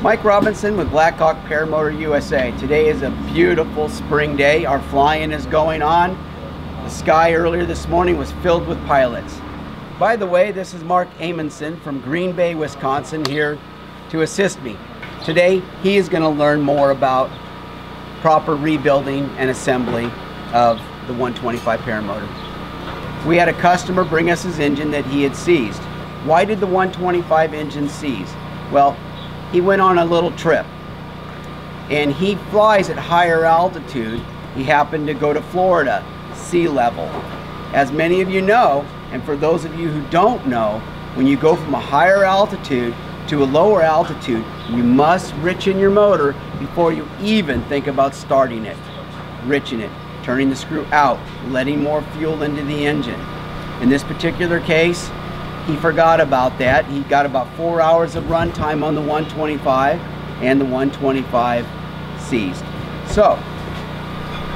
Mike Robinson with BlackHawk Paramotor USA. Today is a beautiful spring day. Our flying is going on. The sky earlier this morning was filled with pilots. By the way, this is Marc Amenson from Green Bay, Wisconsin, here to assist me. Today, he is going to learn more about proper rebuilding and assembly of the 125 Paramotor. We had a customer bring us his engine that he had seized. Why did the 125 engine seize? Well, he went on a little trip and he flies at higher altitude. He happened to go to Florida, sea level. As many of you know, and for those of you who don't know, when you go from a higher altitude to a lower altitude, you must richen your motor before you even think about starting it. Richen it, turning the screw out, letting more fuel into the engine. In this particular case, he forgot about that. He got about 4 hours of run time on the 125, and the 125 seized. So,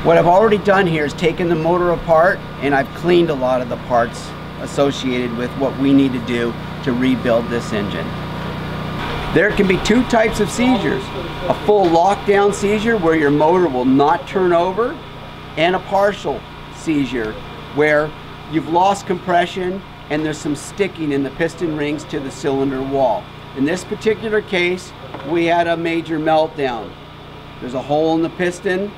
what I've already done here is taken the motor apart, and I've cleaned a lot of the parts associated with what we need to do to rebuild this engine. There can be two types of seizures: a full lockdown seizure where your motor will not turn over, and a partial seizure where you've lost compression and there's some sticking in the piston rings to the cylinder wall. In this particular case, we had a major meltdown. There's a hole in the piston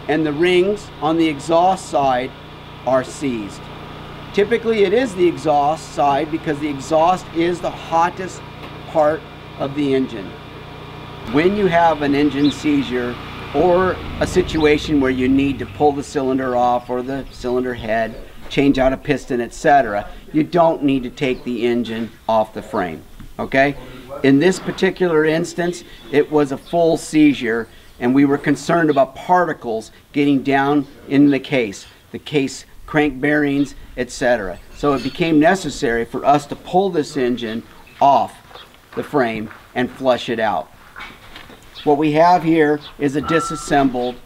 and the rings on the exhaust side are seized. Typically it is the exhaust side because the exhaust is the hottest part of the engine. When you have an engine seizure or a situation where you need to pull the cylinder off or the cylinder head, change out a piston, etc., you don't need to take the engine off the frame, okay? In this particular instance, it was a full seizure and we were concerned about particles getting down in the case crank bearings, etc. So it became necessary for us to pull this engine off the frame and flush it out. What we have here is a disassembled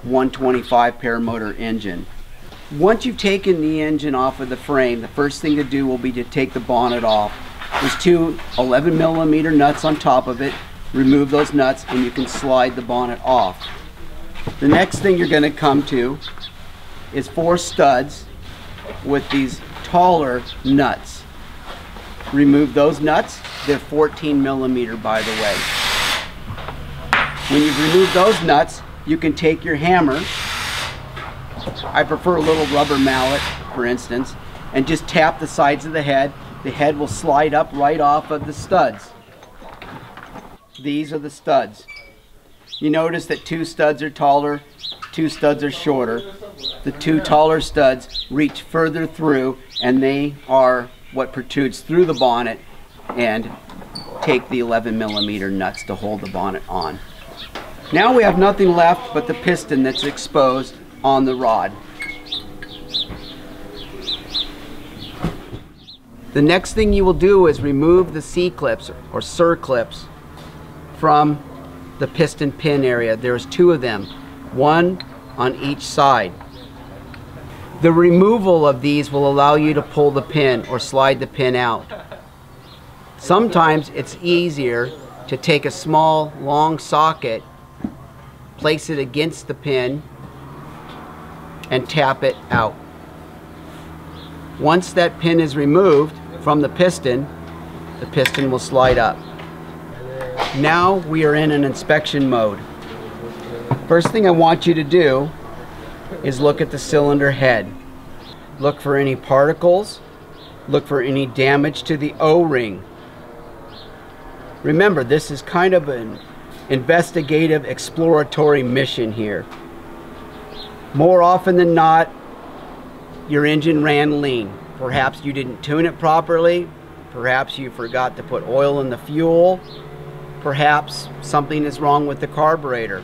125 Paramotor engine. Once you've taken the engine off of the frame, the first thing to do will be to take the bonnet off. There's two 11mm nuts on top of it. Remove those nuts and you can slide the bonnet off. The next thing you're going to come to is 4 studs with these taller nuts. Remove those nuts. They're 14mm, by the way. When you've removed those nuts, you can take your hammer, I prefer a little rubber mallet, for instance, and just tap the sides of the head. The head will slide up right off of the studs. These are the studs. You notice that 2 studs are taller, 2 studs are shorter. The 2 taller studs reach further through, and they are what protrudes through the bonnet and take the 11mm nuts to hold the bonnet on. Now we have nothing left but the piston that's exposed on the rod. The next thing you will do is remove the C-clips or circlips from the piston pin area. There's 2 of them, 1 on each side. The removal of these will allow you to pull the pin or slide the pin out. Sometimes it's easier to take a small long socket, place it against the pin, and tap it out. Once that pin is removed from the piston will slide up. Now we are in an inspection mode. First thing I want you to do is look at the cylinder head. Look for any particles, look for any damage to the O-ring. Remember, this is kind of an investigative, exploratory mission here. More often than not, your engine ran lean. Perhaps you didn't tune it properly. Perhaps you forgot to put oil in the fuel. Perhaps something is wrong with the carburetor.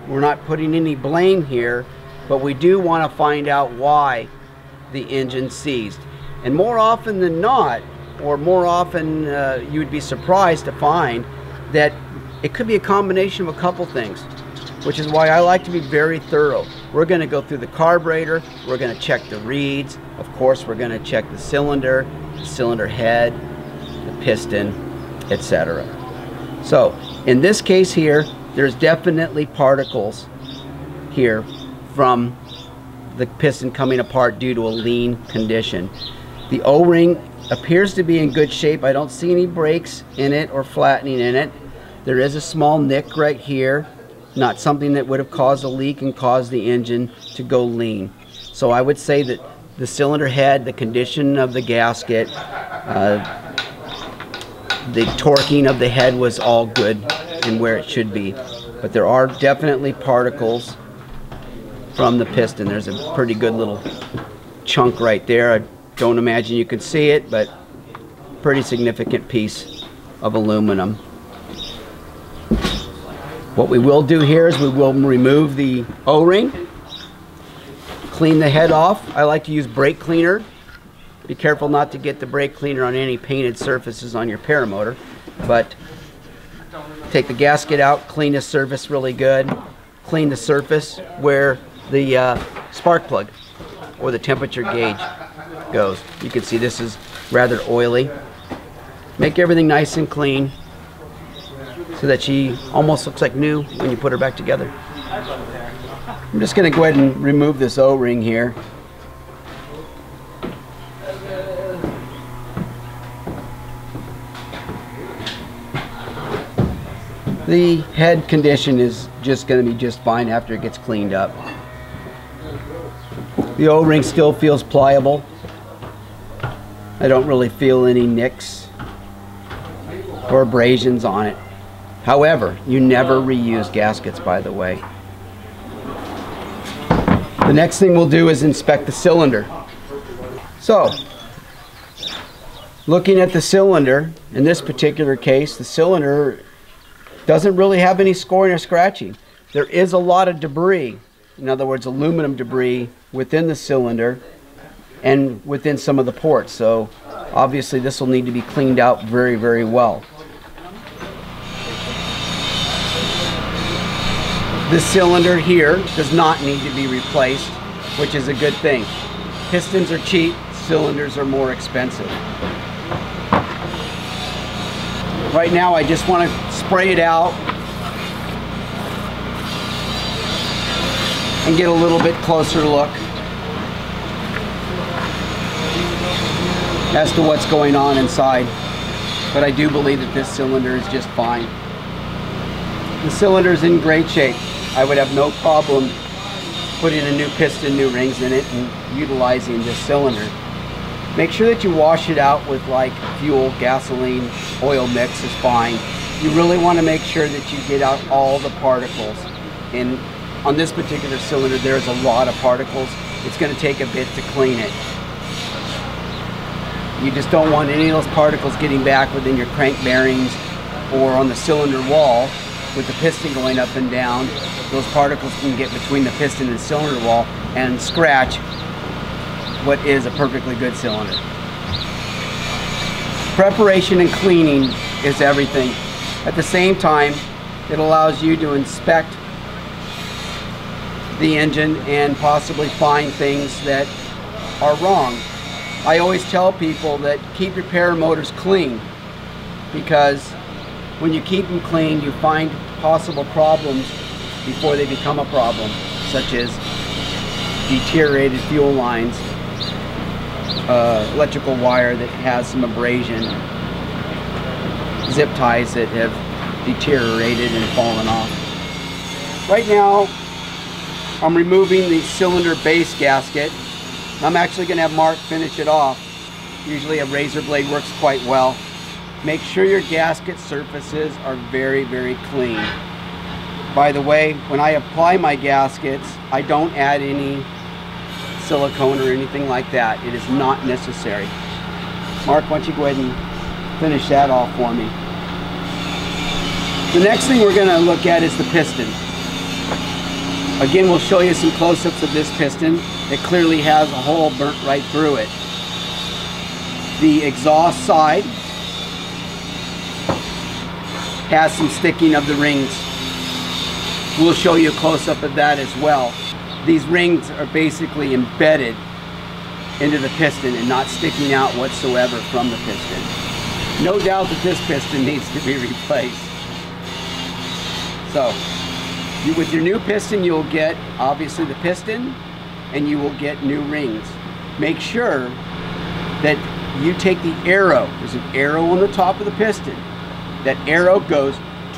We're not putting any blame here, but we do want to find out why the engine seized. And more often than not, or more often you would be surprised to find that it could be a combination of a couple things, which is why I like to be very thorough. We're going to go through the carburetor, we're going to check the reeds, of course we're going to check the cylinder head, the piston, etc. So In this case here, there's definitely particles here from the piston coming apart due to a lean condition. The O-ring appears to be in good shape. I don't see any breaks in it or flattening in it. There is a small nick right here, not something that would have caused a leak and caused the engine to go lean. So I would say that the cylinder head, the condition of the gasket, the torquing of the head was all good and where it should be. But there are definitely particles from the piston. There's a pretty good little chunk right there. I don't imagine you can see it, but pretty significant piece of aluminum. What we will do here is we will remove the O-ring, clean the head off. I like to use brake cleaner. Be careful not to get the brake cleaner on any painted surfaces on your paramotor, but take the gasket out, clean the surface really good, clean the surface where the spark plug or the temperature gauge goes. You can see this is rather oily. Make everything nice and clean so that she almost looks like new when you put her back together. I'm just going to go ahead and remove this O-ring here. The head condition is just going to be just fine after it gets cleaned up. The O-ring still feels pliable. I don't really feel any nicks or abrasions on it. However, you never reuse gaskets, by the way. The next thing we'll do is inspect the cylinder. So, looking at the cylinder, in this particular case, the cylinder doesn't really have any scoring or scratching. There is a lot of debris, in other words, aluminum debris within the cylinder and within some of the ports. So obviously this will need to be cleaned out very, very well. This cylinder here does not need to be replaced, which is a good thing. Pistons are cheap, cylinders are more expensive. Right now I just want to spray it out and get a little bit closer look as to what's going on inside. But I do believe that this cylinder is just fine. The cylinder is in great shape. I would have no problem putting a new piston, new rings in it, and utilizing this cylinder. Make sure that you wash it out with like fuel, gasoline, oil mix is fine. You really want to make sure that you get out all the particles. And on this particular cylinder, there's a lot of particles. It's going to take a bit to clean it. You just don't want any of those particles getting back within your crank bearings or on the cylinder wall with the piston going up and down. Those particles can get between the piston and cylinder wall and scratch what is a perfectly good cylinder. Preparation and cleaning is everything. At the same time, it allows you to inspect the engine and possibly find things that are wrong. I always tell people that keep your paramotors clean, because when you keep them clean, you find possible problems before they become a problem, such as deteriorated fuel lines, electrical wire that has some abrasion, zip ties that have deteriorated and fallen off. Right now, I'm removing the cylinder base gasket. I'm actually going to have Mark finish it off. Usually a razor blade works quite well. Make sure your gasket surfaces are very, very clean. By the way, when I apply my gaskets, I don't add any silicone or anything like that. It is not necessary. Mark, why don't you go ahead and finish that off for me. The next thing we're going to look at is the piston. Again, we'll show you some close-ups of this piston. It clearly has a hole burnt right through it. The exhaust side has some sticking of the rings. We'll show you a close-up of that as well. These rings are basically embedded into the piston and not sticking out whatsoever from the piston. No doubt that this piston needs to be replaced. So with your new piston, you'll get obviously the piston, and you will get new rings. Make sure that you take the arrow. There's an arrow on the top of the piston. That arrow goes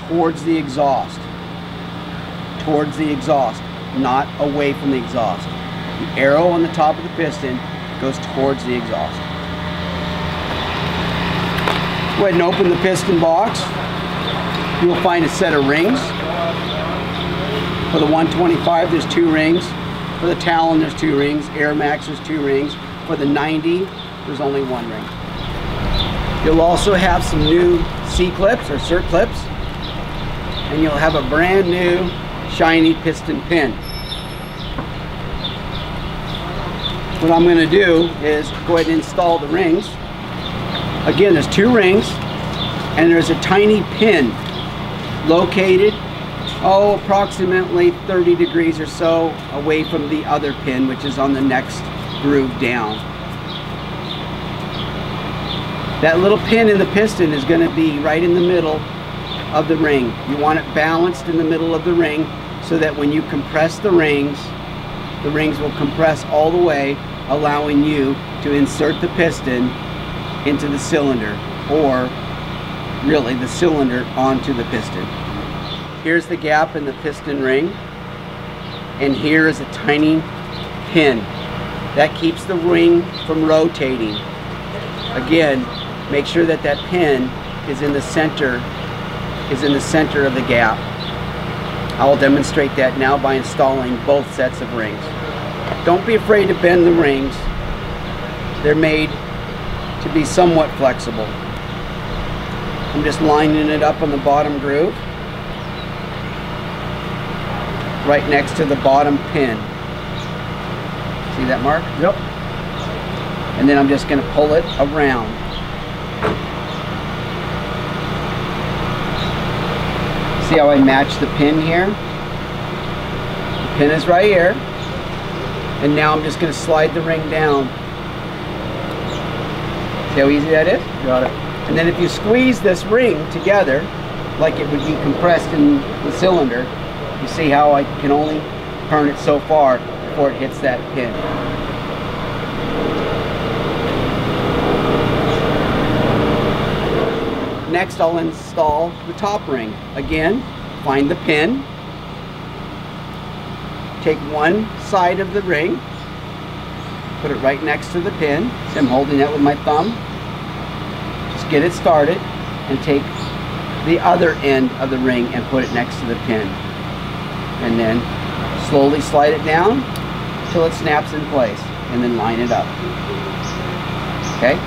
towards the exhaust. Towards the exhaust, not away from the exhaust. The arrow on the top of the piston goes towards the exhaust. Go ahead and open the piston box. You will find a set of rings. For the 125, there's 2 rings. For the Talon, there's 2 rings. Air Max, there's 2 rings. For the 90, there's only 1 ring. You'll also have some new C-clips or cert clips, and you'll have a brand new shiny piston pin. What I'm going to do is go ahead and install the rings. Again, there's 2 rings, and there's a tiny pin located approximately 30 degrees or so away from the other pin, which is on the next groove down. That little pin in the piston is going to be right in the middle of the ring. You want it balanced in the middle of the ring so that when you compress the rings will compress all the way, allowing you to insert the piston into the cylinder, or really the cylinder onto the piston. Here's the gap in the piston ring, and here is a tiny pin that keeps the ring from rotating. Again, make sure that that pin is in the center of the gap. I'll demonstrate that now by installing both sets of rings. Don't be afraid to bend the rings. They're made to be somewhat flexible. I'm just lining it up on the bottom groove, right next to the bottom pin. See that, Mark? Yep. And then I'm just going to pull it around. See how I match the pin here? The pin is right here. And now I'm just going to slide the ring down. See how easy that is? Got it. And then if you squeeze this ring together, like it would be compressed in the cylinder, you see how I can only turn it so far before it hits that pin. Next, I'll install the top ring. Again, find the pin. Take one side of the ring, put it right next to the pin. So I'm holding that with my thumb. Just get it started, and take the other end of the ring and put it next to the pin. And then slowly slide it down till it snaps in place, and then line it up. Okay?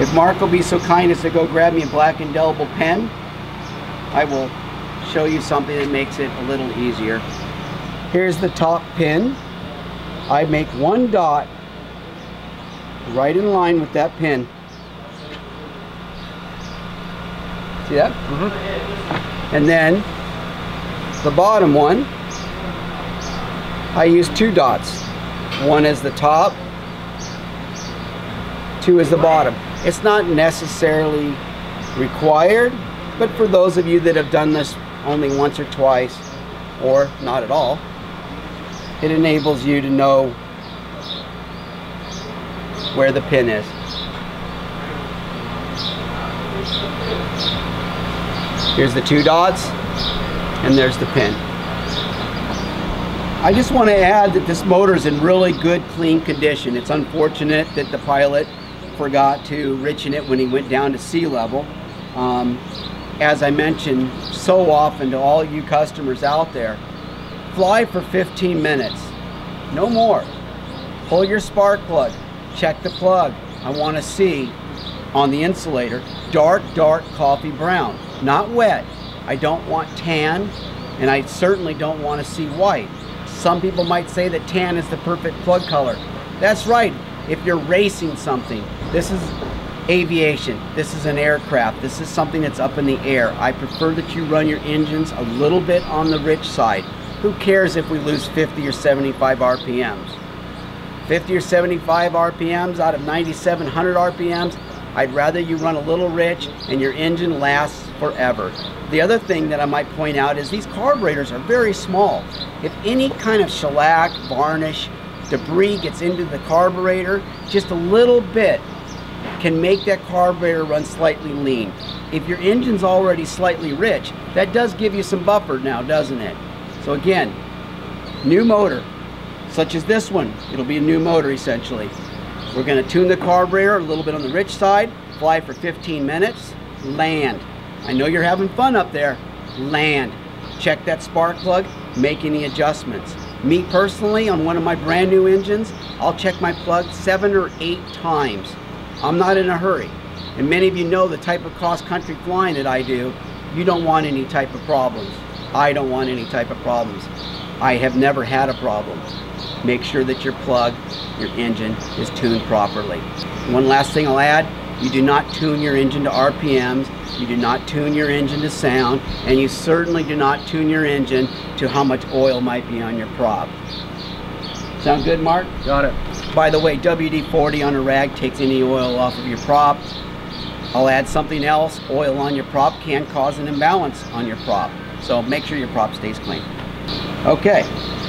If Mark will be so kind as to go grab me a black indelible pen, I will show you something that makes it a little easier. Here's the top pin. I make one dot right in line with that pin. See that? Mm-hmm. And then the bottom one, I use 2 dots. One is the top, 2 is the bottom. It's not necessarily required, but for those of you that have done this only once or twice, or not at all, it enables you to know where the pin is. Here's the 2 dots, and there's the pin. I just want to add that this motor is in really good, clean condition. It's unfortunate that the pilot forgot to richen it when he went down to sea level. As I mentioned so often to all you customers out there, fly for 15 minutes, no more. Pull your spark plug, check the plug. I want to see on the insulator dark coffee brown, not wet. I don't want tan, and I certainly don't want to see white. Some people might say that tan is the perfect plug color. That's right, if you're racing something. This is aviation, this is an aircraft, this is something that's up in the air. I prefer that you run your engines a little bit on the rich side. Who cares if we lose 50 or 75 RPMs? 50 or 75 RPMs out of 9,700 RPMs, I'd rather you run a little rich and your engine lasts forever. The other thing that I might point out is these carburetors are very small. If any kind of shellac, varnish, debris gets into the carburetor, just a little bit can make that carburetor run slightly lean. If your engine's already slightly rich, that does give you some buffer now, doesn't it? So again, new motor, such as this one, it'll be a new motor essentially. We're going to tune the carburetor a little bit on the rich side, fly for 15 minutes, land. I know you're having fun up there, land. Check that spark plug, make any adjustments. Me personally, on one of my brand new engines, I'll check my plug 7 or 8 times. I'm not in a hurry. And many of you know the type of cross-country flying that I do, you don't want any type of problems. I don't want any type of problems. I have never had a problem. Make sure that your plug, your engine is tuned properly. One last thing I'll add, you do not tune your engine to RPMs, you do not tune your engine to sound, and you certainly do not tune your engine to how much oil might be on your prop. Sound good, Mark? Got it. By the way, WD-40 on a rag takes any oil off of your prop. I'll add something else, oil on your prop can cause an imbalance on your prop. So make sure your prop stays clean. Okay,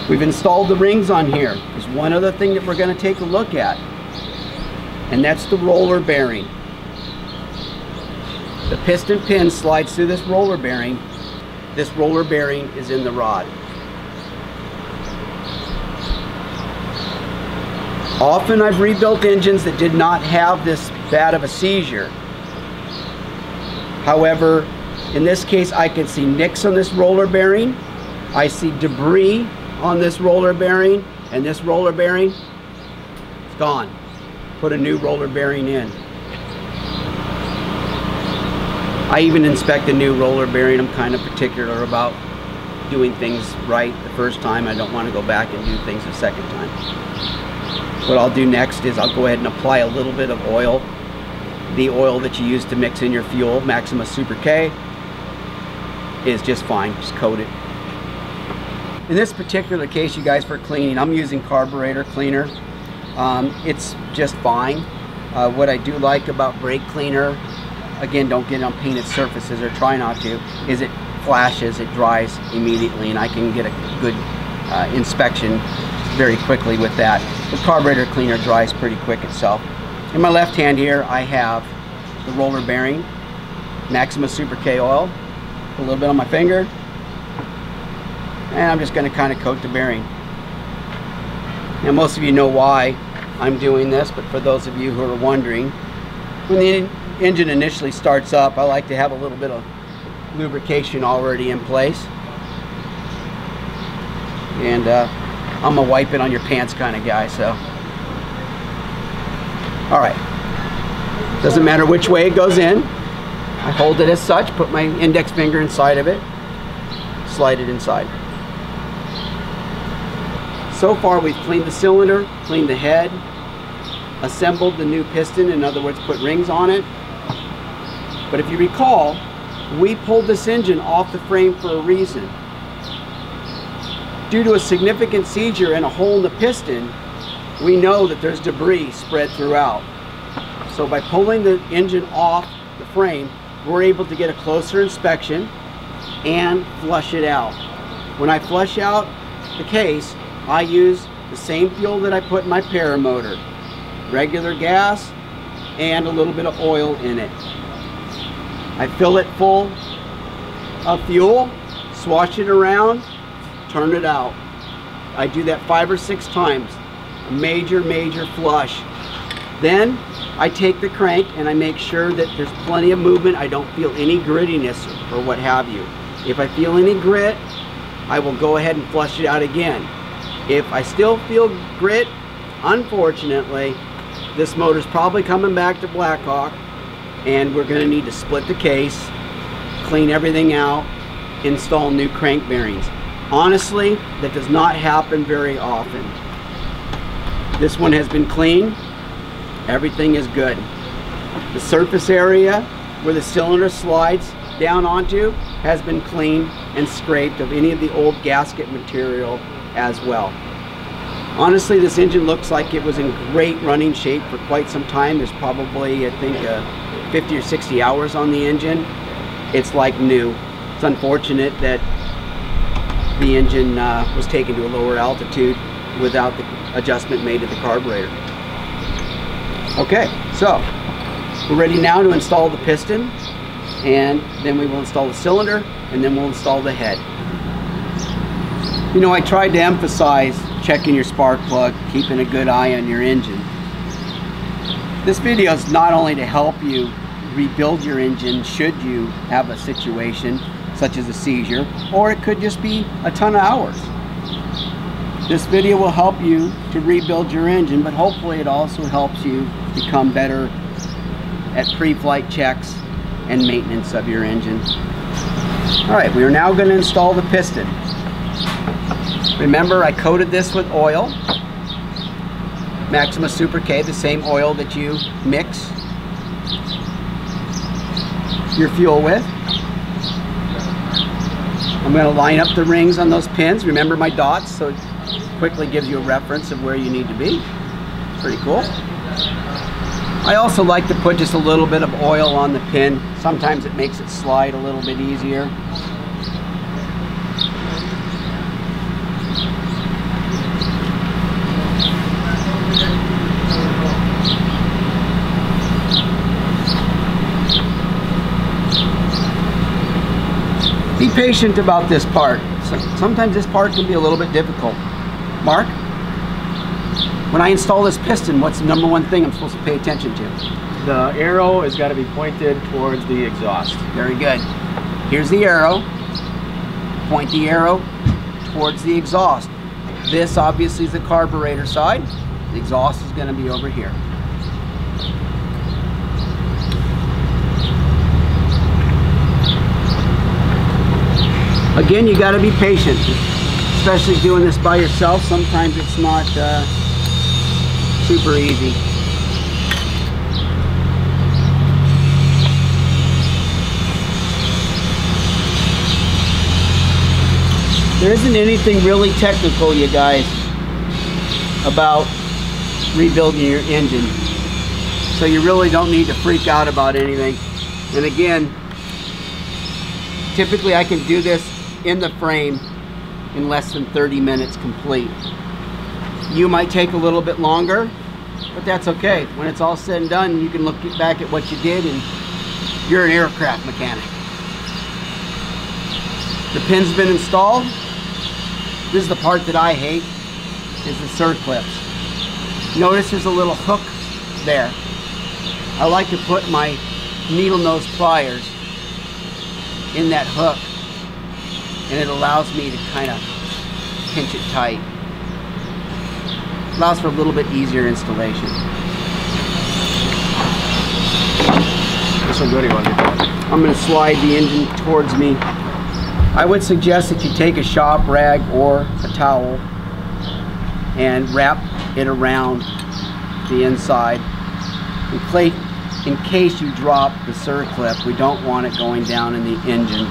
we've installed the rings on here. There's one other thing that we're going to take a look at, and that's the roller bearing. The piston pin slides through this roller bearing. This roller bearing is in the rod. Often I've rebuilt engines that did not have this bad of a seizure. However, in this case I can see nicks on this roller bearing. I see debris on this roller bearing, and this roller bearing is gone. Put a new roller bearing in. I even inspect a new roller bearing. I'm kind of particular about doing things right the first time. I don't want to go back and do things a second time. What I'll do next is I'll go ahead and apply a little bit of oil. The oil that you use to mix in your fuel, Maxima Super K, is just fine. Just coat it. In this particular case, you guys, for cleaning, I'm using carburetor cleaner. It's just fine. What I do like about brake cleaner, again, don't get it on painted surfaces or try not to, is it flashes, it dries immediately, and I can get a good inspection very quickly with that. The carburetor cleaner dries pretty quick itself. In my left hand here, I have the roller bearing, Maxima Super K oil. Put a little bit on my finger, and I'm just going to kind of coat the bearing. Now, most of you know why I'm doing this, but for those of you who are wondering, when the engine initially starts up, I like to have a little bit of lubrication already in place. And I'm a wipe it on your pants kind of guy, so. All right. Doesn't matter which way it goes in. I hold it as such, put my index finger inside of it, slide it inside. So far we've cleaned the cylinder, cleaned the head, assembled the new piston, in other words put rings on it. But if you recall, we pulled this engine off the frame for a reason. Due to a significant seizure and a hole in the piston, we know that there's debris spread throughout. So by pulling the engine off the frame, we're able to get a closer inspection and flush it out. When I flush out the case, I use the same fuel that I put in my Paramotor. Regular gas and a little bit of oil in it. I fill it full of fuel, swash it around, turn it out. I do that 5 or 6 times. A major flush. Then I take the crank and I make sure that there's plenty of movement. I don't feel any grittiness or what have you. If I feel any grit, I will go ahead and flush it out again. If I still feel grit, unfortunately, this motor's probably coming back to BlackHawk, and we're going to need to split the case, clean everything out, install new crank bearings. Honestly, that does not happen very often. This one has been cleaned. Everything is good. The surface area where the cylinder slides down onto has been cleaned and scraped of any of the old gasket material as well. Honestly, this engine looks like it was in great running shape for quite some time. There's probably, I think, 50 or 60 hours on the engine, it's like new. It's unfortunate that the engine was taken to a lower altitude without the adjustment made to the carburetor. Okay, so we're ready now to install the piston, and then we will install the cylinder, and then we'll install the head. You know, I tried to emphasize checking your spark plug, keeping a good eye on your engine. This video is not only to help you rebuild your engine should you have a situation such as a seizure, or it could just be a ton of hours. This video will help you to rebuild your engine, but hopefully it also helps you become better at pre-flight checks and maintenance of your engine. Alright, we are now going to install the piston. Remember, I coated this with oil, Maxima Super K, the same oil that you mix your fuel with. I'm going to line up the rings on those pins. Remember my dots, so it quickly gives you a reference of where you need to be. Pretty cool. I also like to put just a little bit of oil on the pin. Sometimes it makes it slide a little bit easier. Be patient about this part. Sometimes this part can be a little bit difficult. Mark, when I install this piston, what's the number one thing I'm supposed to pay attention to? The arrow has got to be pointed towards the exhaust. Very good. Here's the arrow. Point the arrow towards the exhaust. This obviously is the carburetor side. The exhaust is going to be over here. Again, you got to be patient, especially doing this by yourself. Sometimes it's not super easy. There isn't anything really technical, you guys, about rebuilding your engine, so you really don't need to freak out about anything. And again, typically I can do this in the frame in less than 30 minutes complete. You might take a little bit longer, but that's okay. When it's all said and done, you can look back at what you did and you're an aircraft mechanic. The pin's been installed. This is the part that I hate, is the circlips. Notice there's a little hook there. I like to put my needle nose pliers in that hook, and it allows me to kind of pinch it tight. Allows for a little bit easier installation. This one good, you want to do? I'm going to slide the engine towards me. I would suggest that you take a shop rag or a towel and wrap it around the inside. In case you drop the circlip, we don't want it going down in the engine.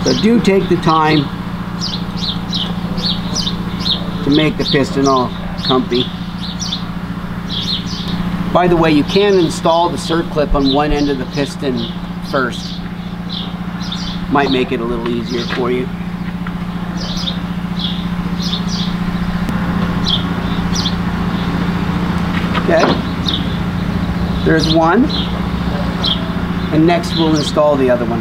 So do take the time to make the piston all comfy. By the way, you can install the circlip on one end of the piston first. Might make it a little easier for you. Okay, there's one, and next we'll install the other one.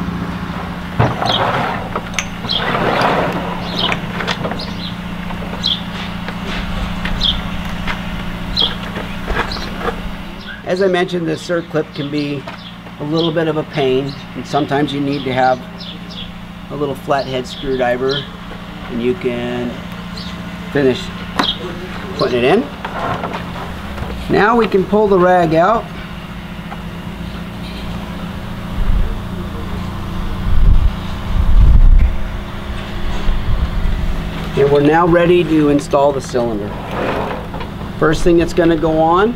As I mentioned, the circlip can be a little bit of a pain, and sometimes you need to have a little flathead screwdriver, and you can finish putting it in. Now we can pull the rag out. And we're now ready to install the cylinder. First thing that's going to go on,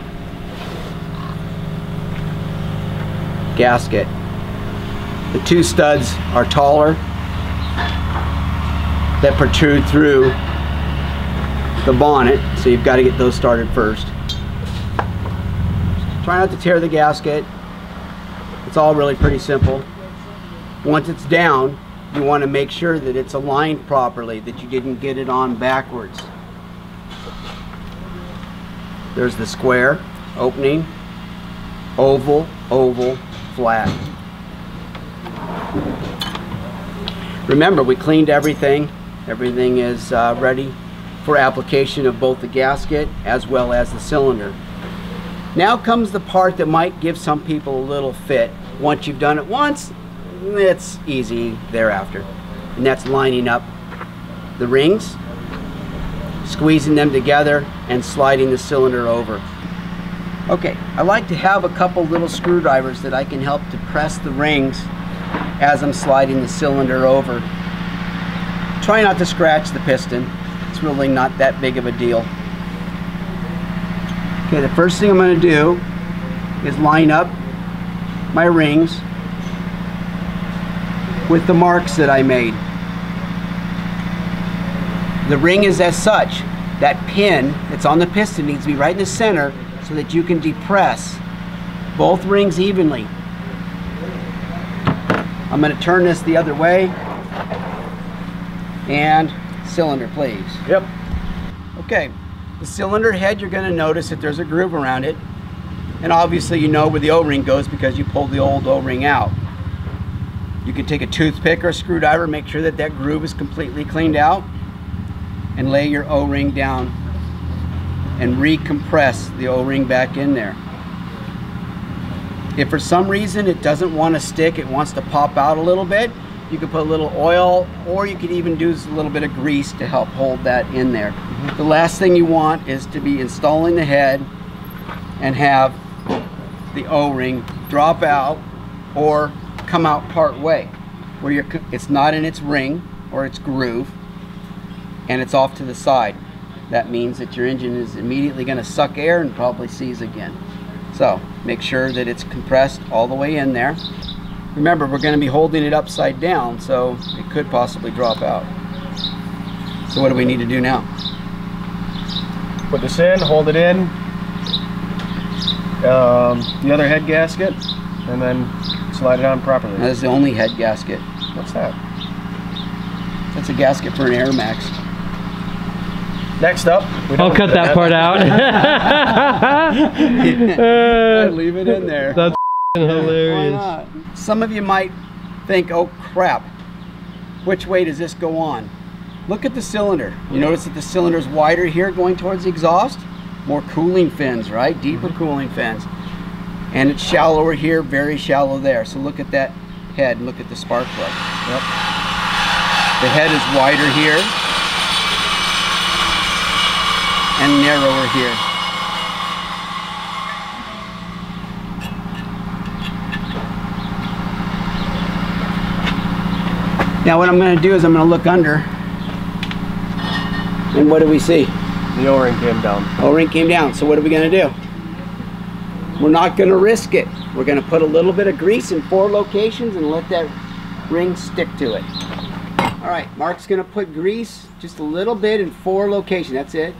gasket. The two studs are taller that protrude through the bonnet, so you've got to get those started first. Try not to tear the gasket. It's all really pretty simple. Once it's down, you want to make sure that it's aligned properly, that you didn't get it on backwards. There's the square, opening, oval, oval, flat. Remember, we cleaned everything. Everything is ready for application of both the gasket as well as the cylinder. Now comes the part that might give some people a little fit. Once you've done it once, it's easy thereafter. And that's lining up the rings, squeezing them together, and sliding the cylinder over. Okay, I like to have a couple little screwdrivers that I can help to press the rings as I'm sliding the cylinder over. Try not to scratch the piston. It's really not that big of a deal. Okay, the first thing I'm going to do is line up my rings with the marks that I made. The ring is as such. That pin that's on the piston needs to be right in the center so that you can depress both rings evenly. I'm going to turn this the other way. And cylinder, please. Yep. Okay, the cylinder head, you're going to notice that there's a groove around it. And obviously you know where the O-ring goes because you pulled the old O-ring out. You can take a toothpick or a screwdriver, make sure that that groove is completely cleaned out, and lay your O-ring down and recompress the O-ring back in there. If for some reason it doesn't want to stick, it wants to pop out a little bit, you can put a little oil, or you could even do a little bit of grease to help hold that in there. The last thing you want is to be installing the head and have the O-ring drop out or come out part way, where it's not in its ring or its groove and it's off to the side. That means that your engine is immediately going to suck air and probably seize again. So make sure that it's compressed all the way in there. Remember, we're going to be holding it upside down, so it could possibly drop out. So what do we need to do now? Put this in, hold it in, the other head gasket, and then slide it on properly. That's the only head gasket. What's that? That's a gasket for an Air Max. Next up, I'll cut that part out. Leave it in there. That's hilarious. Why not? Some of you might think, oh crap, which way does this go on? Look at the cylinder. You notice that the cylinder is wider here going towards the exhaust? More cooling fins, right? Deeper cooling fins. And it's shallower here, very shallow there. So look at that head and look at the spark plug. Yep. The head is wider here and narrower here. Now what I'm going to do is I'm going to look under, and what do we see? The O-ring came down. O-ring came down. So what are we going to do? We're not going to risk it. We're going to put a little bit of grease in 4 locations and let that ring stick to it. All right, Mark's going to put grease just a little bit in 4 locations. That's it.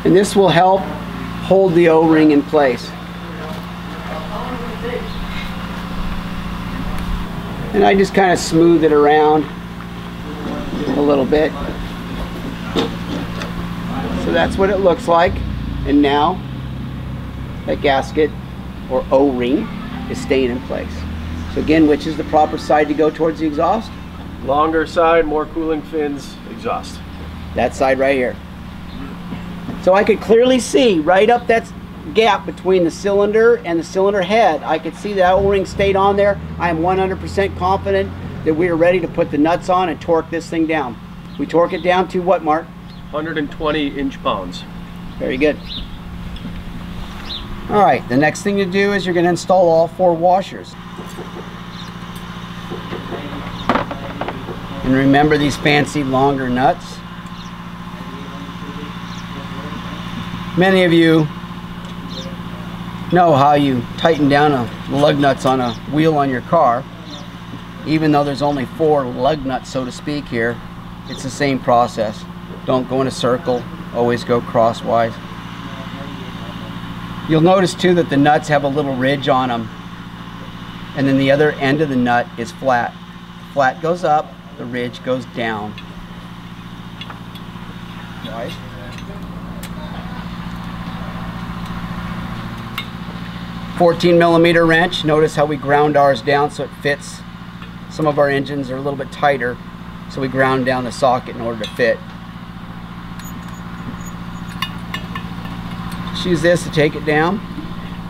And this will help hold the O-ring in place. And I just kind of smooth it around a little bit. So that's what it looks like. And now that gasket or O-ring is staying in place. So again, which is the proper side to go towards the exhaust? Longer side, more cooling fins, exhaust. That side right here. So I could clearly see right up that gap between the cylinder and the cylinder head. I could see that O-ring stayed on there. I am 100% confident that we are ready to put the nuts on and torque this thing down. We torque it down to what, Mark? 120 inch-pounds. Very good. All right, the next thing to do is you're going to install all 4 washers. And remember these fancy longer nuts. Many of you know how you tighten down lug nuts on a wheel on your car. Even though there's only 4 lug nuts, so to speak, here, it's the same process. Don't go in a circle, always go crosswise. You'll notice too that the nuts have a little ridge on them, and then the other end of the nut is flat. The flat goes up, the ridge goes down. Right. 14mm wrench. Notice how we ground ours down so it fits. Some of our engines are a little bit tighter, so we ground down the socket in order to fit. Just use this to take it down.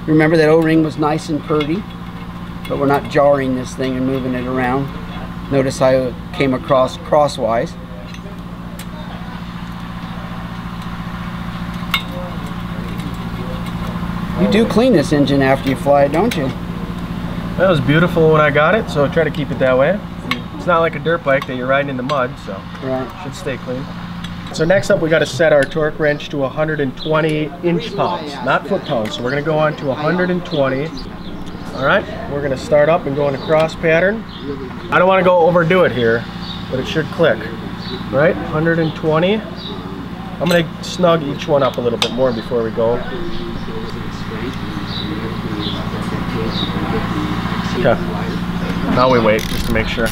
Remember that O-ring was nice and purty, but we're not jarring this thing and moving it around. Notice how it came across crosswise. You do clean this engine after you fly it, don't you? That was beautiful when I got it, so try to keep it that way. It's not like a dirt bike that you're riding in the mud, so right. Should stay clean. So next up, we got to set our torque wrench to 120 inch-pounds, not foot-pounds. So we're going to go on to 120. All right, we're going to start up and go in a cross pattern. I don't want to go overdo it here, but it should click. All right, 120. I'm going to snug each one up a little bit more before we go. Okay. Now we wait just to make sure.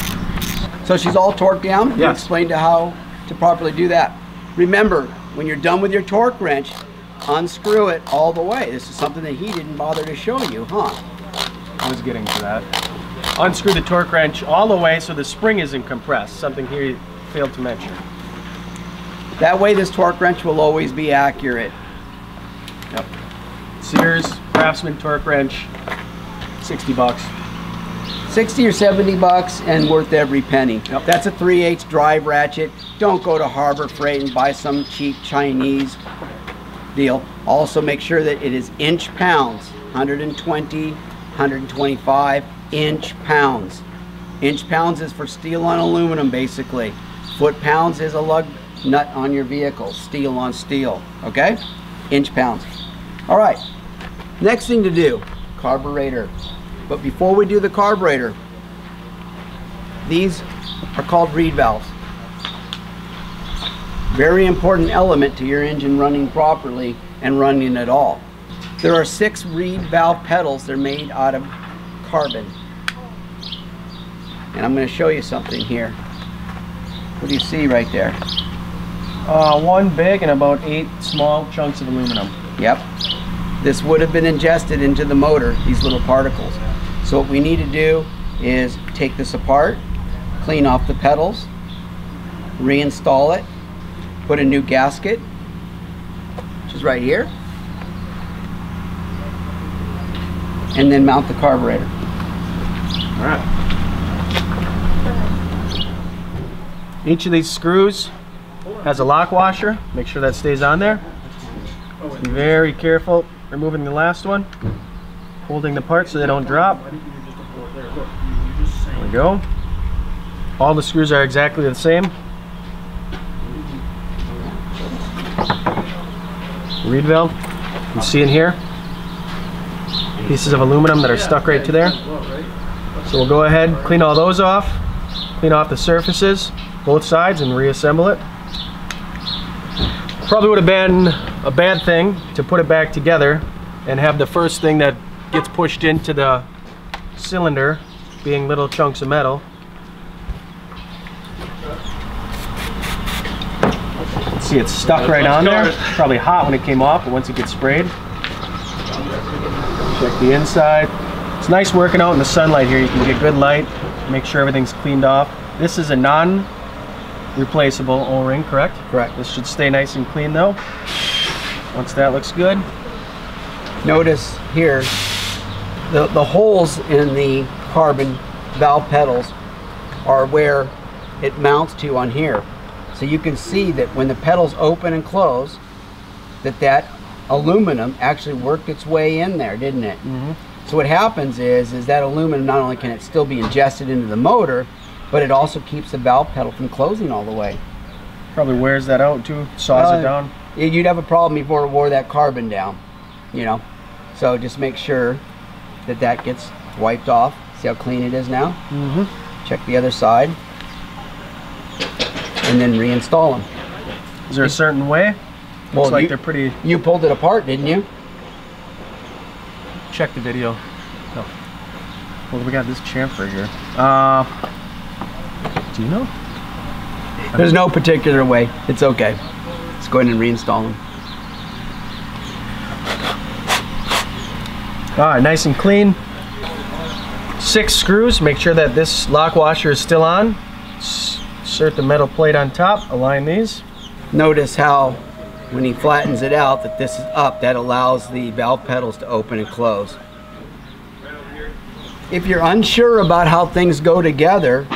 So she's all torqued down? Yes. You explained how to properly do that. Remember, when you're done with your torque wrench, unscrew it all the way. This is something that he didn't bother to show you, huh? I was getting to that. Unscrew the torque wrench all the way so the spring isn't compressed, something here you failed to mention. That way this torque wrench will always be accurate. Yep. Sears Craftsman torque wrench, 60 bucks. 60 or 70 bucks and worth every penny. Yep. That's a 3/8 drive ratchet. Don't go to Harbor Freight and buy some cheap Chinese deal. Also make sure that it is inch pounds, 120, 125 inch pounds. Inch pounds is for steel on aluminum basically. Foot pounds is a lug nut on your vehicle, steel on steel, okay? Inch pounds. All right, next thing to do, carburetor. But before we do the carburetor, these are called reed valves. Very important element to your engine running properly and running at all. There are 6 reed valve pedals. They're made out of carbon. And I'm going to show you something here. What do you see right there? One big and about 8 small chunks of aluminum. Yep. This would have been ingested into the motor, these little particles. So what we need to do is take this apart, clean off the pedals, reinstall it, put a new gasket, which is right here, and then mount the carburetor. All right. Each of these screws has a lock washer. Make sure that stays on there. Be very careful removing the last one, holding the parts so they don't drop. There we go. All the screws are exactly the same. Reed valve, you can see in here pieces of aluminum that are stuck right to there. So we'll go ahead, clean all those off, clean off the surfaces, both sides, and reassemble it. Probably would have been a bad thing to put it back together and have the first thing that gets pushed into the cylinder being little chunks of metal. See, it's stuck right on there. Probably hot when it came off, but once it gets sprayed. Check the inside. It's nice working out in the sunlight here. You can get good light, make sure everything's cleaned off. This is a non-replaceable O-ring, correct? Correct. This should stay nice and clean though. Once that looks good. Notice here, the holes in the carbon valve pedals are where it mounts to on here. So you can see that when the pedals open and close, that aluminum actually worked its way in there, didn't it? Mm-hmm. So what happens is that aluminum, not only can it still be ingested into the motor, but it also keeps the valve pedal from closing all the way. Probably wears that out too, saws it down. You'd have a problem before it wore that carbon down, you know. So just make sure that gets wiped off. See how clean it is now? Mm-hmm. Check the other side. And then reinstall them. Is there a certain way? Looks like they're pretty... You pulled it apart, didn't you? Check the video. No. Well, we got this chamfer here. Do you know? There's no particular way. It's okay. Let's go ahead and reinstall them. All right, nice and clean. 6 screws. Make sure that this lock washer is still on. Insert the metal plate on top. Align these. Notice how when he flattens it out that this is up. That allows the valve pedals to open and close. If you're unsure about how things go together,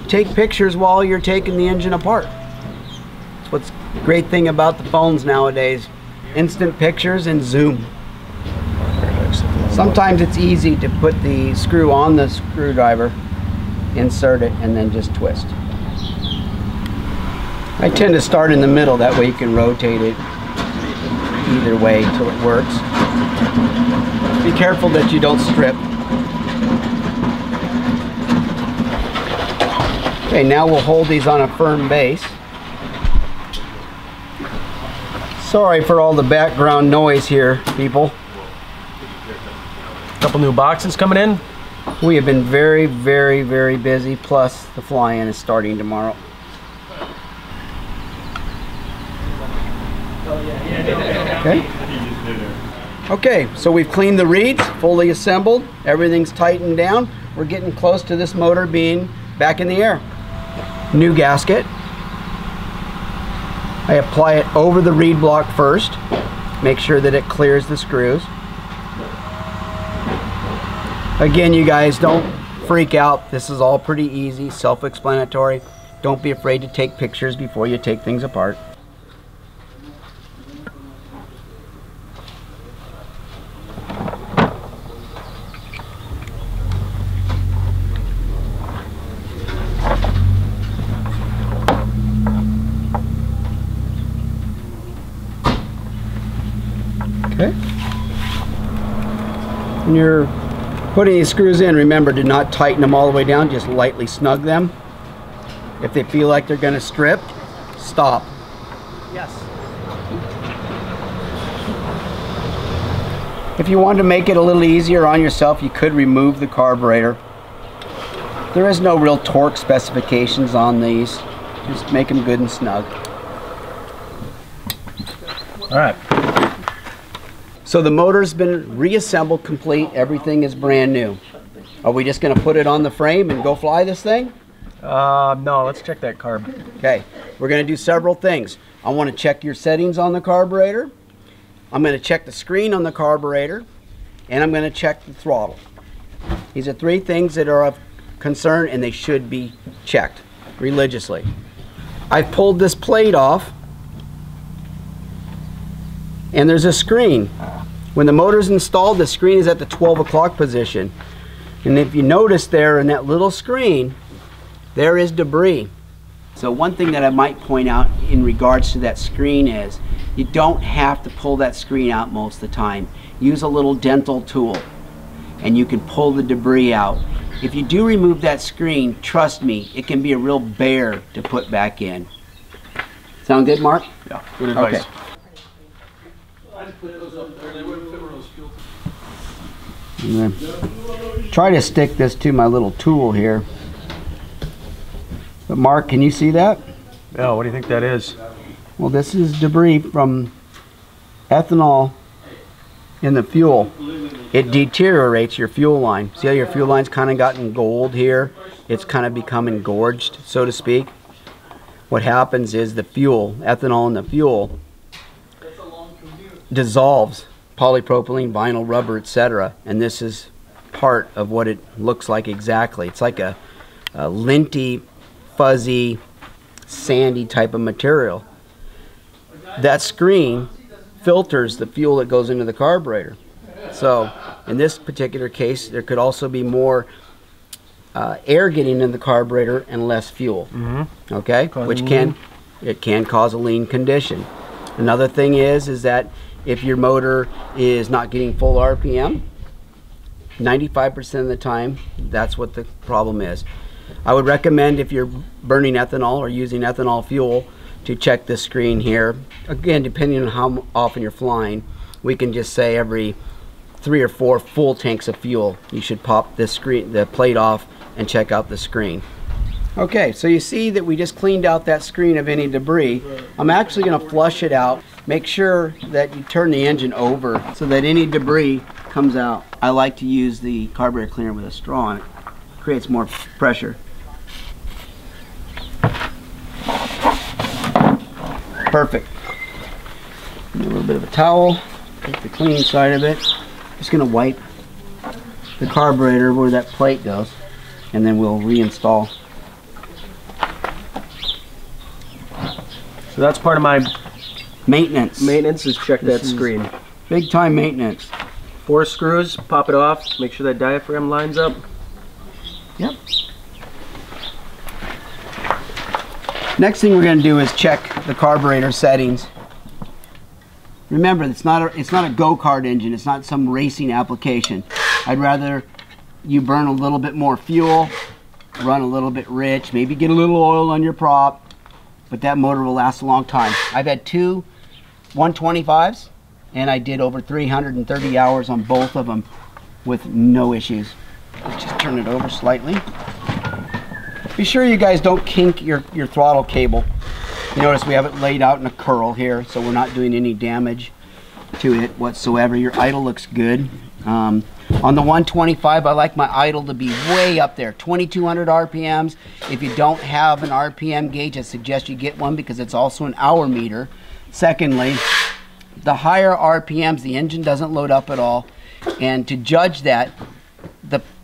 take pictures while you're taking the engine apart. That's what's the great thing about the phones nowadays. Instant pictures and zoom. Sometimes it's easy to put the screw on the screwdriver, insert it, and then just twist. I tend to start in the middle, that way you can rotate it either way until it works. Be careful that you don't strip. Okay, now we'll hold these on a firm base. Sorry for all the background noise here, people. Couple new boxes coming in. We have been very, very, very busy, plus the fly-in is starting tomorrow. Okay, so we've cleaned the reeds, fully assembled, everything's tightened down. We're getting close to this motor being back in the air. New gasket. I apply it over the reed block first, make sure that it clears the screws. Again, you guys, don't freak out. This is all pretty easy, self-explanatory. Don't be afraid to take pictures before you take things apart. Okay. When you're putting these screws in, remember to not tighten them all the way down, just lightly snug them. If they feel like they're going to strip, stop. Yes. If you want to make it a little easier on yourself, you could remove the carburetor. There is no real torque specifications on these. Just make them good and snug. All right. So the motor's been reassembled complete. Everything is brand new. Are we just going to put it on the frame and go fly this thing? No, let's check that carb. Okay, we're going to do several things. I want to check your settings on the carburetor. I'm going to check the screen on the carburetor, and I'm going to check the throttle. These are 3 things that are of concern, and they should be checked religiously. I've pulled this plate off, and there's a screen. When the motor's installed, the screen is at the 12 o'clock position. And if you notice there in that little screen, there is debris. So one thing that I might point out in regards to that screen is you don't have to pull that screen out most of the time. Use a little dental tool and you can pull the debris out. If you do remove that screen, trust me, it can be a real bear to put back in. Sound good, Mark? Yeah, good advice. Okay. I'm gonna try to stick this to my little tool here. But Mark, can you see that? Yeah, what do you think that is? Well, this is debris from ethanol in the fuel. It deteriorates your fuel line. See how your fuel line's kind of gotten gold here? It's kind of become engorged, so to speak. What happens is the fuel, ethanol in the fuel, dissolves polypropylene, vinyl, rubber, etc. And this is part of what it looks like exactly. It's like a linty, fuzzy, sandy type of material. That screen filters the fuel that goes into the carburetor. So in this particular case, there could also be more air getting in the carburetor and less fuel. Okay, which can cause a lean condition. Another thing is that if your motor is not getting full RPM, 95% of the time, that's what the problem is. I would recommend, if you're burning ethanol or using ethanol fuel, to check the screen here. Again, depending on how often you're flying, we can just say every 3 or 4 full tanks of fuel, you should pop this screen, the plate off, and check out the screen. Okay, so you see that we just cleaned out that screen of any debris. I'm actually going to flush it out. Make sure that you turn the engine over so that any debris comes out. I like to use the carburetor cleaner with a straw on it. Creates more pressure. Perfect. A little bit of a towel, take the clean side of it. Just going to wipe the carburetor where that plate goes, and then we'll reinstall. So that's part of my maintenance. Maintenance is check that screen. Big time maintenance. 4 screws, pop it off, make sure that diaphragm lines up. Yep. Next thing we're going to do is check the carburetor settings. Remember, it's not a go-kart engine. It's not some racing application. I'd rather you burn a little bit more fuel, run a little bit rich, maybe get a little oil on your prop, but that motor will last a long time. I've had 2 125s, and I did over 330 hours on both of them with no issues. Let's just turn it over slightly. Be sure you guys don't kink your throttle cable. You notice we have it laid out in a curl here, so we're not doing any damage to it whatsoever. Your idle looks good. On the 125, I like my idle to be way up there, 2200 RPMs. If you don't have an RPM gauge, I suggest you get one because it's also an hour meter. Secondly, the higher RPMs, the engine doesn't load up at all. And to judge that,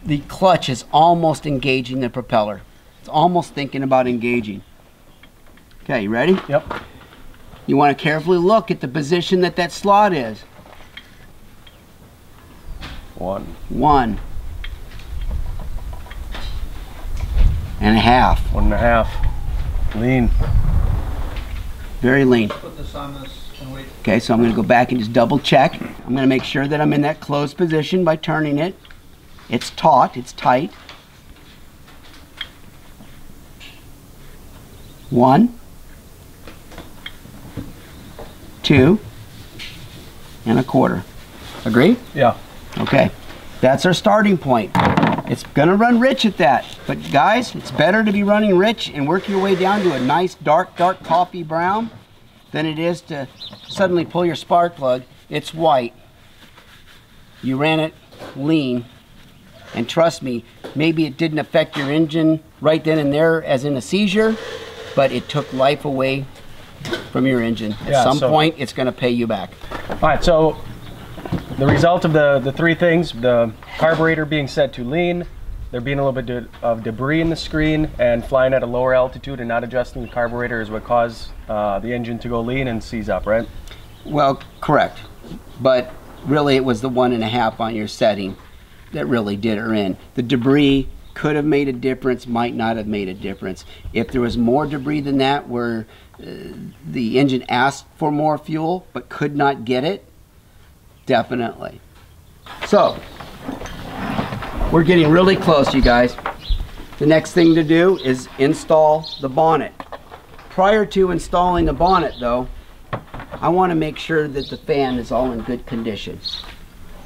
the clutch is almost engaging the propeller. It's almost thinking about engaging. Okay, you ready? Yep. You want to carefully look at the position that slot is. 1. 1.5. 1.5. Lean. Very lean. Put this on this and wait. Okay, so I'm going to go back and just double check. I'm going to make sure that I'm in that closed position by turning it. It's taut, it's tight. 1, 2, and 1/4. Agree? Yeah. Okay, that's our starting point. It's gonna run rich at that, but guys, it's better to be running rich and work your way down to a nice dark coffee brown than it is to suddenly pull your spark plug. It's white. You ran it lean, and trust me, maybe it didn't affect your engine right then and there as in a seizure, but it took life away from your engine. At some point, it's going to pay you back. All right, so the result of the 3 things, the carburetor being set to lean, there being a little bit of debris in the screen, and flying at a lower altitude and not adjusting the carburetor is what caused the engine to go lean and seize up, right? Well, correct. But really, it was the 1.5 on your setting that really did her in. The debris could have made a difference, might not have made a difference. If there was more debris than that where the engine asked for more fuel but could not get it, definitely. So, we're getting really close, you guys. The next thing to do is install the bonnet. Prior to installing the bonnet though, I want to make sure that the fan is all in good condition.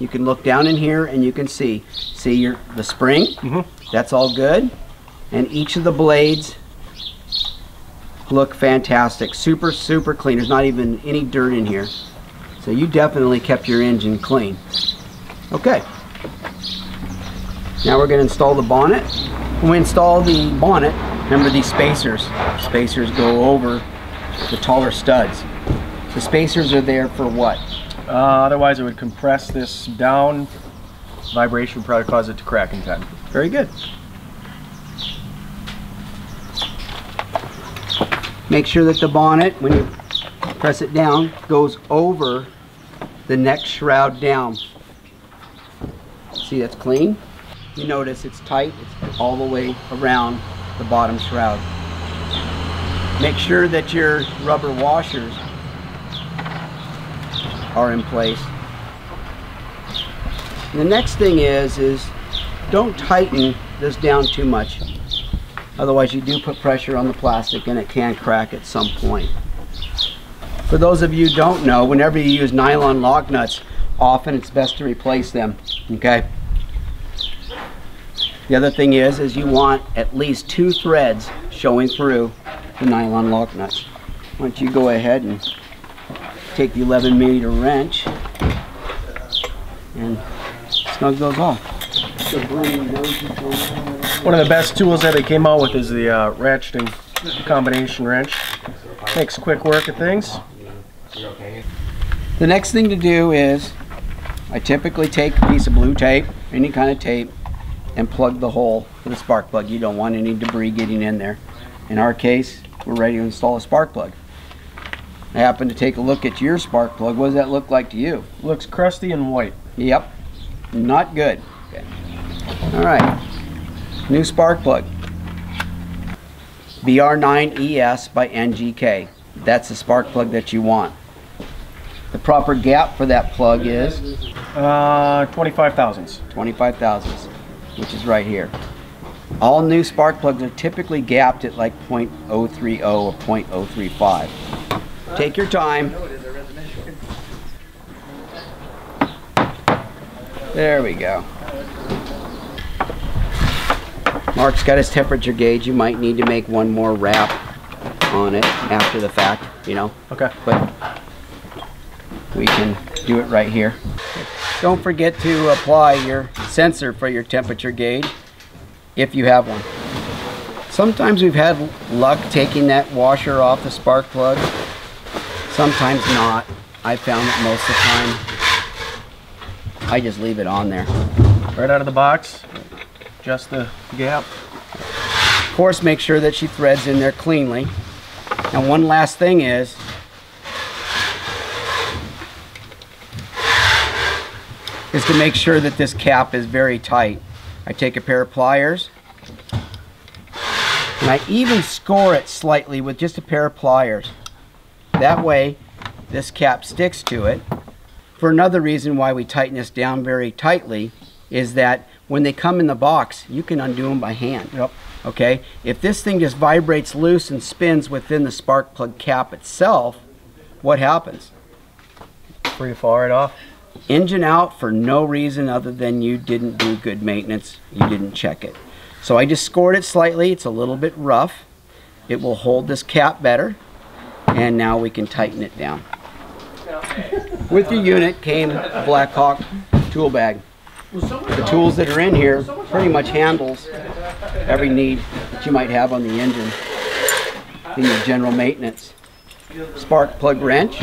You can look down in here and you can see the spring. That's all good, and each of the blades look fantastic. Super clean. There's not even any dirt in here, so you definitely kept your engine clean. Okay, now we're going to install the bonnet. When we install the bonnet, remember these spacers go over the taller studs. The spacers are there for what? Otherwise it would compress this down. Vibration would probably cause it to crack in time. Very good. Make sure that the bonnet, when you press it down, goes over the neck shroud down. See, that's clean. You notice it's tight. It's all the way around the bottom shroud. Make sure that your rubber washers are in place. And the next thing is don't tighten this down too much. Otherwise you do put pressure on the plastic and it can crack at some point. For those of you who don't know, whenever you use nylon lock nuts, often it's best to replace them, okay? The other thing is you want at least 2 threads showing through the nylon lock nuts. Why don't you go ahead and take the 11mm wrench and snug those off. One of the best tools that they came out with is the ratcheting combination wrench. Makes quick work of things. The next thing to do is I typically take a piece of blue tape, any kind of tape, and plug the hole for the spark plug. You don't want any debris getting in there. In our case, we're ready to install a spark plug. I happen to take a look at your spark plug. What does that look like to you? Looks crusty and white. Yep, not good. Okay. All right, new spark plug. BR9ES by NGK. That's the spark plug that you want. The proper gap for that plug is 25 thousandths. 25 thousandths, which is right here. All new spark plugs are typically gapped at like 0.030 or 0.035. Take your time. There we go. Mark's got his temperature gauge. You might need to make one more wrap on it after the fact, you know. Okay. But we can do it right here. Don't forget to apply your sensor for your temperature gauge if you have one. Sometimes we've had luck taking that washer off the spark plug. Sometimes not. I found that most of the time I just leave it on there. Right out of the box, just the gap. Of course, make sure that she threads in there cleanly. And one last thing is to make sure that this cap is very tight. I take a pair of pliers and I even score it slightly with just a pair of pliers. That way this cap sticks to it. For another reason why we tighten this down very tightly is that when they come in the box, you can undo them by hand. Yep. Okay? If this thing just vibrates loose and spins within the spark plug cap itself, what happens? Free to fall right off. Engine out for no reason other than you didn't do good maintenance, you didn't check it. So I just scored it slightly. It's a little bit rough. It will hold this cap better, and now we can tighten it down. With your unit came a BlackHawk tool bag. The tools that are in here pretty much handles every need that you might have on the engine in your general maintenance. Spark plug wrench.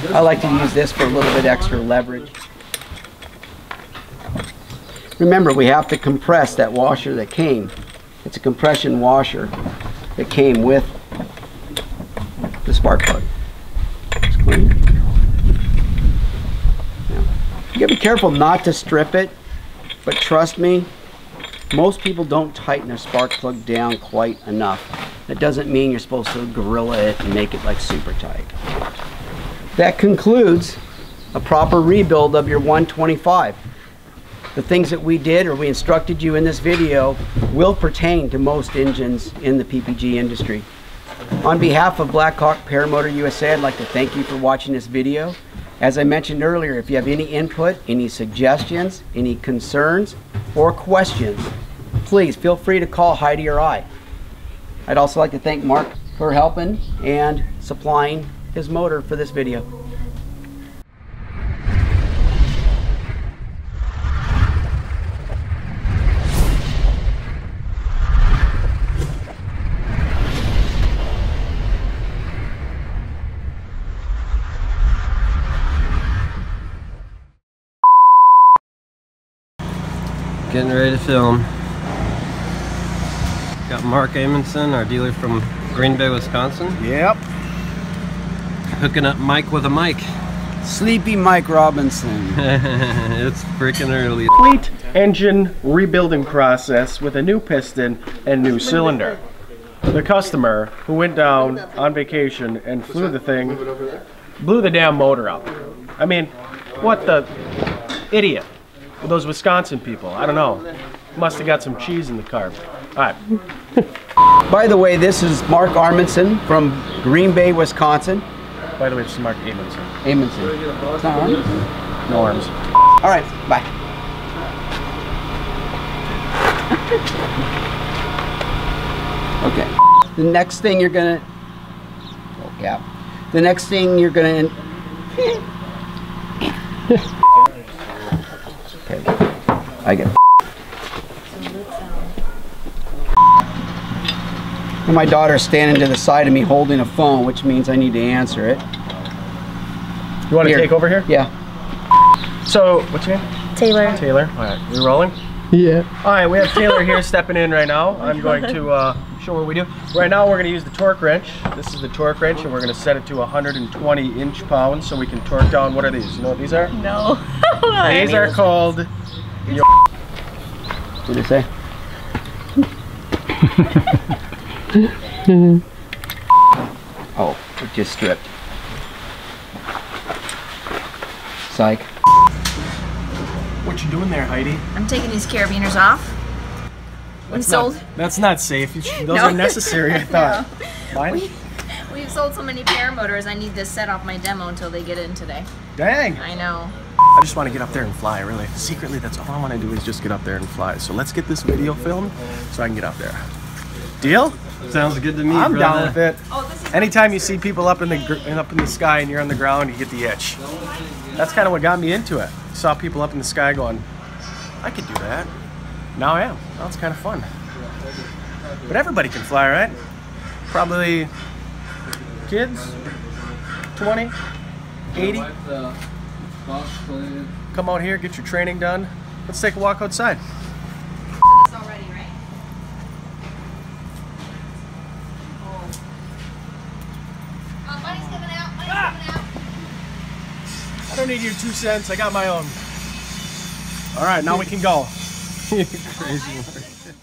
I like to use this for a little bit extra leverage. Remember, we have to compress that washer that came. It's a compression washer that came with the spark plug. It's clean. Now, you gotta be careful not to strip it, but trust me, most people don't tighten their spark plug down quite enough. That doesn't mean you're supposed to gorilla it and make it like super tight. That concludes a proper rebuild of your 125. The things that we did or we instructed you in this video will pertain to most engines in the PPG industry. On behalf of BlackHawk Paramotor USA, I'd like to thank you for watching this video. As I mentioned earlier, if you have any input, any suggestions, any concerns, or questions, please feel free to call Heidi or I. I'd also like to thank Mark for helping and supplying his motor for this video. Getting ready to film. Got Marc Amenson, our dealer from Green Bay, Wisconsin. Yep. Hooking up Mike with a mic. Sleepy Mike Robinson. It's freaking early. Complete engine rebuilding process with a new piston and new cylinder. The customer who went down on vacation and flew the thing, blew the damn motor up. I mean, what the idiot. with those Wisconsin people. I don't know. Must have got some cheese in the carb. All right. By the way, this is Marc Amenson from Green Bay, Wisconsin. By the way, this is Marc Amenson. Amenson. It's not arms? No arms. All right, bye. Okay. The next thing you're gonna. Oh, yeah. The next thing you're gonna. Okay. I get. And my daughter's standing to the side of me holding a phone, which means I need to answer it. You want to take over here? Yeah. So, what's your name? Taylor. Taylor. All right, we rolling? Yeah. All right, we have Taylor here stepping in right now. I'm going to show what we do. Right now, we're going to use the torque wrench. This is the torque wrench, and we're going to set it to 120 inch-pounds so we can torque down. What are these? You know what these are? No. These are called. What did it say? Oh, it just stripped. Psych. What you doing there, Heidi? I'm taking these carabiners off. That's not safe. Those are necessary, I thought. Mine? We've sold so many paramotors, I need to set off my demo until they get in today. Dang. I know. I just want to get up there and fly, really. Secretly, that's all I want to do is just get up there and fly. So let's get this video filmed so I can get up there. Deal? Sounds good to me. I'm brother. down with it. Oh, this is Anytime you see people up in the sky and you're on the ground, you get the itch. That's kind of what got me into it. Saw people up in the sky going, I could do that. Now I am. Now it's kind of fun. But everybody can fly, right? Probably kids, 20, 80. Come out here, get your training done. Let's take a walk outside. this already, right? Oh, money's coming out. Money's coming out. I don't need your 2 cents. I got my own. All right, now we can go. You crazy one.